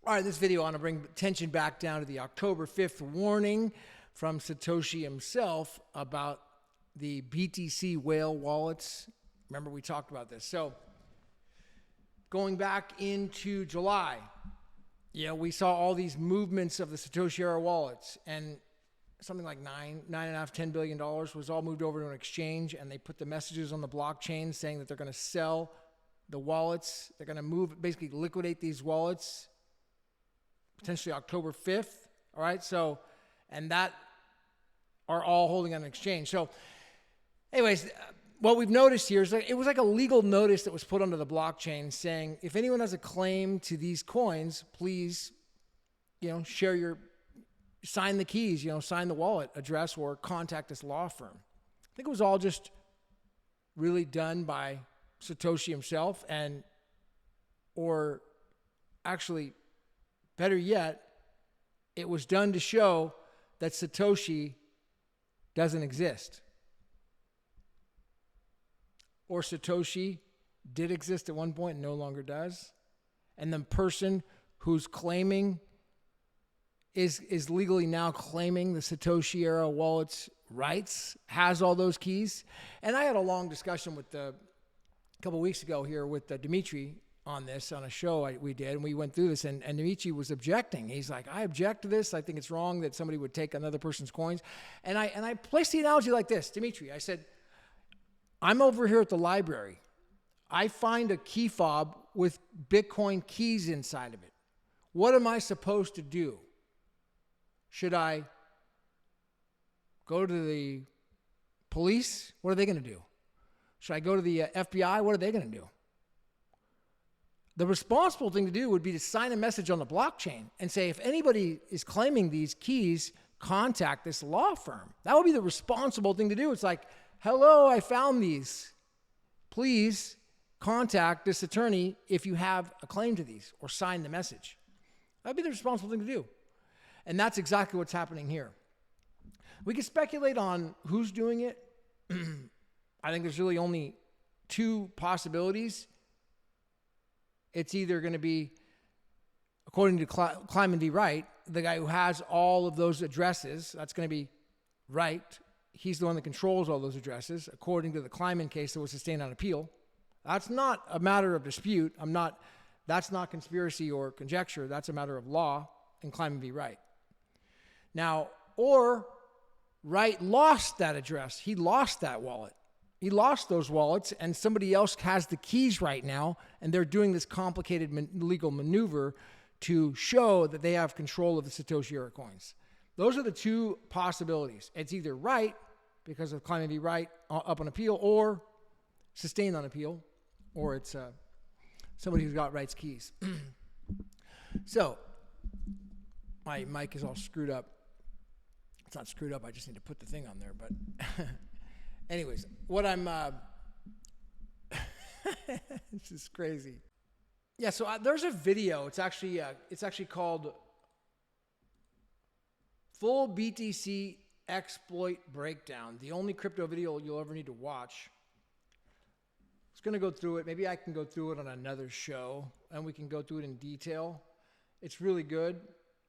All right, in this video, I want to bring attention back down to the October 5th warning from Satoshi himself about the BTC whale wallets. Remember, we talked about this. So going back into July, we saw all these movements of the Satoshi era wallets, and something like $10 billion was all moved over to an exchange, and they put the messages on the blockchain saying that they're going to sell the wallets. They're going to basically liquidate these wallets potentially October 5th. All right. So, and that are all holding on an exchange. So anyways, what we've noticed here is that it was like a legal notice that was put onto the blockchain saying, if anyone has a claim to these coins, please, sign the keys, sign the wallet address or contact this law firm. I think it was all just really done by Satoshi himself, or actually, better yet, it was done to show that Satoshi doesn't exist. Or Satoshi did exist at one point and no longer does. And the person who's claiming is legally now claiming the Satoshi era wallet's rights, has all those keys. And I had a long discussion with a couple weeks ago here with Dimmitri on this, on a show we did, and we went through this, and Dimmitri was objecting. He's like, I object to this. I think it's wrong that somebody would take another person's coins. And I placed the analogy like this, Dimmitri. I said, I'm over here at the library. I find a key fob with Bitcoin keys inside of it. What am I supposed to do? Should I go to the police? What are they going to do? Should I go to the FBI? What are they going to do? The responsible thing to do would be to sign a message on the blockchain and say, if anybody is claiming these keys, contact this law firm. That would be the responsible thing to do. It's like, hello, I found these. Please contact this attorney if you have a claim to these, or sign the message. That would be the responsible thing to do. And that's exactly what's happening here. We can speculate on who's doing it. I think there's really only two possibilities. It's either going to be, according to Craig Wright, the guy who has all of those addresses. That's going to be Wright. He's the one that controls all those addresses, according to the Kleiman case that was sustained on appeal. That's not a matter of dispute. That's not conspiracy or conjecture. That's a matter of law in Craig v. Wright. Now, or Wright lost that address. He lost that wallet. He lost those wallets, and somebody else has the keys right now, and they're doing this complicated legal maneuver to show that they have control of the Satoshi era coins. Those are the two possibilities. It's either Wright, because of Craig v. Wright up on appeal, or sustained on appeal, or it's somebody who's got Wright's keys. So, my mic is all screwed up. It's not screwed up, I just need to put the thing on there, but anyways, what I'm, this is crazy. Yeah, so there's a video. It's actually called Full BTC Exploit Breakdown, the only crypto video you'll ever need to watch. I was going to go through it. Maybe I can go through it on another show, and we can go through it in detail. It's really good.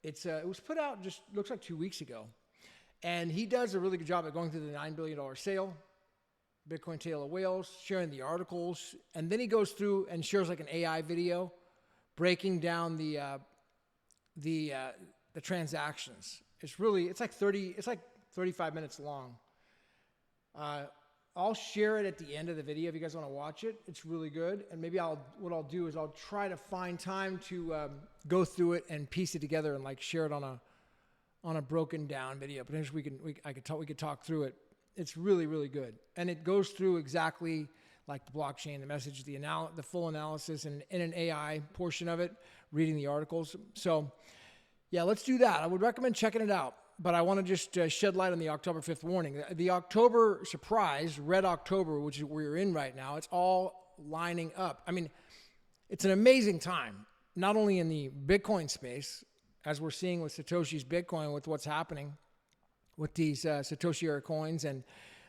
It was put out just, looks like 2 weeks ago. And he does a really good job at going through the $9 billion sale, Bitcoin Tale of Whales, sharing the articles. And then he goes through and shares like an AI video breaking down the transactions. It's like 35 minutes long. I'll share it at the end of the video if you guys want to watch it. It's really good. And maybe what I'll do is I'll try to find time to go through it and piece it together and like share it on a broken down video. Potentially we could talk through it. It's really, really good. And it goes through exactly like the blockchain, the message, the full analysis, and in an AI portion of it, reading the articles. So yeah, let's do that. I would recommend checking it out. But I want to just shed light on the October 5th warning. The October surprise, Red October, which is where we're in right now, it's all lining up. I mean, it's an amazing time, not only in the Bitcoin space, as we're seeing with Satoshi's Bitcoin, with what's happening with these Satoshi era coins,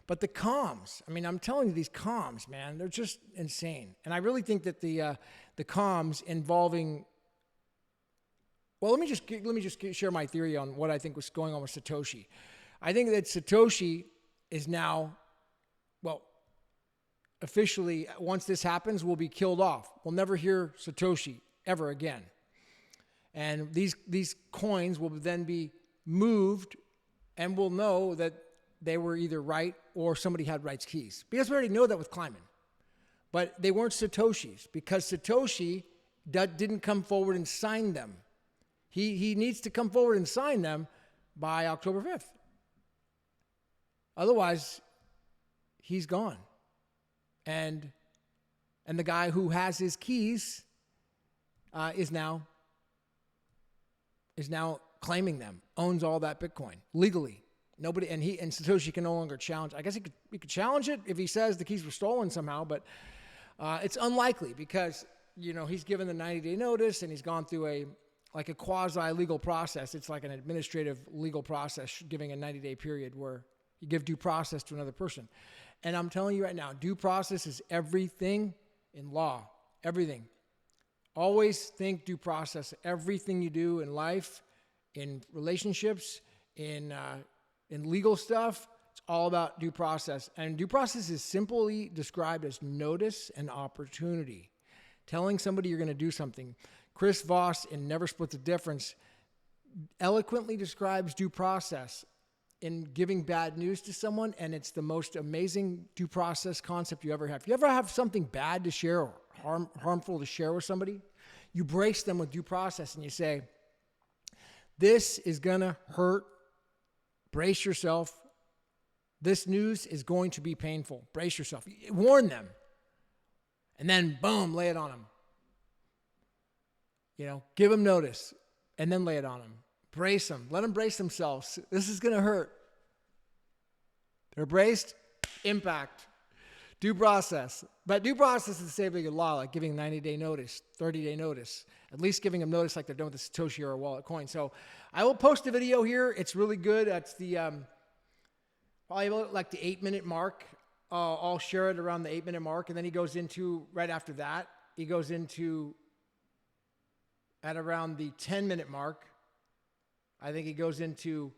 but the comms. I mean, I'm telling you, these comms, man, they're just insane. And I really think that the comms involving Well, let me just share my theory on what I think was going on with Satoshi. I think that Satoshi is now, well, officially, once this happens, will be killed off. We'll never hear Satoshi ever again. And these coins will then be moved, and we'll know that they were either Wright or somebody had Wright's keys. Because we already know that with Kleiman. But they weren't Satoshi's because Satoshi didn't come forward and sign them. He needs to come forward and sign them by October 5th. Otherwise, he's gone. And the guy who has his keys is now claiming them, owns all that Bitcoin legally. Nobody and Satoshi can no longer challenge. I guess he could challenge it if he says the keys were stolen somehow, but it's unlikely because he's given the 90-day notice and he's gone through a quasi-legal process. It's like an administrative legal process, giving a 90-day period where you give due process to another person. And I'm telling you right now, due process is everything in law. Everything. Always think due process. Everything you do in life, in relationships, in legal stuff, it's all about due process. And due process is simply described as notice and opportunity. Telling somebody you're going to do something. Chris Voss in Never Split the Difference eloquently describes due process in giving bad news to someone, and it's the most amazing due process concept you ever have. If you ever have something bad to share or harmful to share with somebody, you brace them with due process and you say, this is going to hurt. Brace yourself. This news is going to be painful. Brace yourself. Warn them. And then, boom, lay it on them. Give them notice and then lay it on them. Brace them. Let them brace themselves. This is going to hurt. They're braced. Impact. Due process. But due process is the same thing in law, like giving 90-day notice, 30-day notice. At least giving them notice like they're doing with the Satoshi or a wallet coin. So I will post a video here. It's really good. That's the probably like the 8-minute mark. I'll share it around the 8-minute mark. And then he goes into, right after that, he goes into at around the 10-minute mark. I think he goes into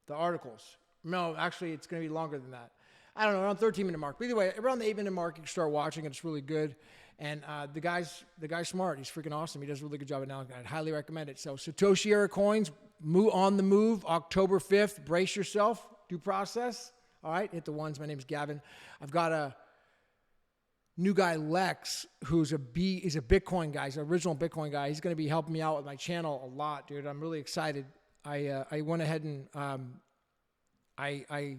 the articles. No, actually, it's going to be longer than that. I don't know, around 13-minute mark. But either way, around the 8-minute mark, you can start watching it. It's really good. And the guy's smart. He's freaking awesome. He does a really good job at now. I'd highly recommend it. So Satoshi era coins, on the move, October 5th. Brace yourself. Due process. All right, hit the ones. My name is Gavin. I've got a new guy, Lex, he's a Bitcoin guy. He's an original Bitcoin guy. He's going to be helping me out with my channel a lot, dude. I'm really excited. I went ahead and I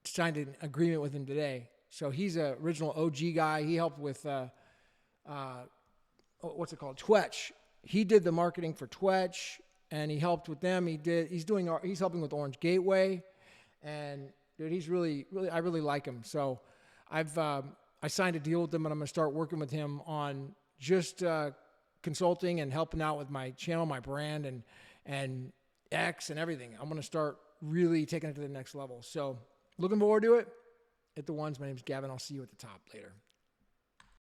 signed an agreement with him today. So he's an original OG guy. He helped with what's it called? Twetch. He did the marketing for Twetch, and he helped with them. He's helping with Orange Gateway, and dude, he's really I really like him. So I signed a deal with him, and I'm going to start working with him on just consulting and helping out with my channel, my brand, and X and everything. I'm going to start really taking it to the next level. So looking forward to it. Hit the ones. My name's Gavin. I'll see you at the top later.